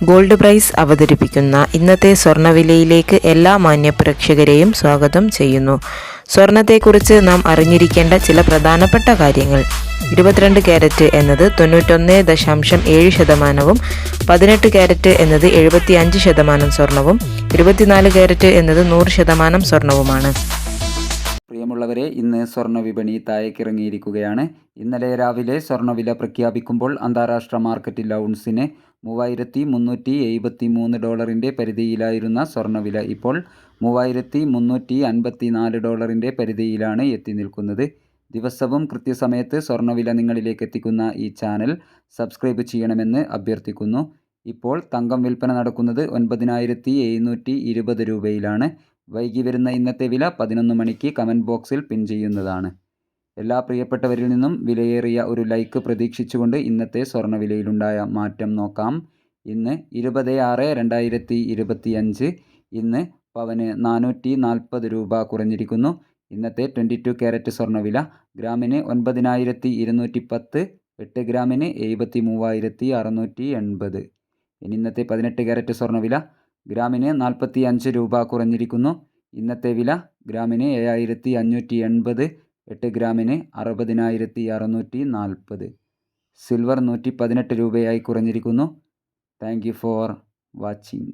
Gold price അവതരിപ്പിക്കുന്ന ഇന്നത്തെ സ്വർണ്ണവിലയിലേക്ക് എല്ലാ മാന്യപ്രേക്ഷകരെയും സ്വാഗതം ചെയ്യുന്നു. സ്വർണത്തെക്കുറിച്ച് നാം അറിഞ്ഞിരിക്കേണ്ട ചില പ്രധാനപ്പെട്ട കാര്യങ്ങൾ. 22 ക്യാരറ്റ് എന്നത് 91.7%, 18 ക്യാരറ്റ് എന്നത് 75% സ്വർണവും, 24 ക്യാരറ്റ് എന്നത് 100% സ്വർണവുമാണ്. പ്രിയമുള്ളവരെ, ഇന്ന് സ്വർണ്ണ വിപണി താഴേക്കിറങ്ങിയിരിക്കുകയാണ്. ഇന്നലെ രാവിലെ സ്വർണ്ണവില പ്രഖ്യാപിക്കുമ്പോൾ അന്താരാഷ്ട്ര മാർക്കറ്റിൽ ഔൺസിന് $3,373 പരിധിയിലായിരുന്ന സ്വർണ്ണവില ഇപ്പോൾ $3,354 പരിധിയിലാണ് എത്തി നിൽക്കുന്നത്. ദിവസവും കൃത്യസമയത്ത് സ്വർണ്ണവില നിങ്ങളിലേക്ക് എത്തിക്കുന്ന ഈ ചാനൽ സബ്സ്ക്രൈബ് ചെയ്യണമെന്ന് അഭ്യർത്ഥിക്കുന്നു. ഇപ്പോൾ തങ്കം വിൽപ്പന നടക്കുന്നത് 9,720 രൂപയിലാണ്. വൈകി വരുന്ന ഇന്നത്തെ വില 11 മണിക്ക് കമൻറ്റ് ബോക്സിൽ പിൻ ചെയ്യുന്നതാണ്. എല്ലാ പ്രിയപ്പെട്ടവരിൽ നിന്നും വിലയേറിയ ഒരു ലൈക്ക് പ്രതീക്ഷിച്ചുകൊണ്ട് ഇന്നത്തെ സ്വർണ്ണവിലയിലുണ്ടായ മാറ്റം നോക്കാം. ഇന്ന് 20/6/2025. ഇന്ന് പവന് 440 രൂപ കുറഞ്ഞിരിക്കുന്നു. ഇന്നത്തെ 22 ക്യാരറ്റ് സ്വർണ്ണവില ഗ്രാമിന് 9,210, 8 ഗ്രാമിന് 73,680. ഇനി ഇന്നത്തെ 18 ക്യാരറ്റ് സ്വർണ്ണവില ഗ്രാമിന് 45 രൂപ കുറഞ്ഞിരിക്കുന്നു. ഇന്നത്തെ വില ഗ്രാമിന് 7,580, 8 ഗ്രാമിന് 60,640. സിൽവർ 118 രൂപയായി കുറഞ്ഞിരിക്കുന്നു. Thank you for watching.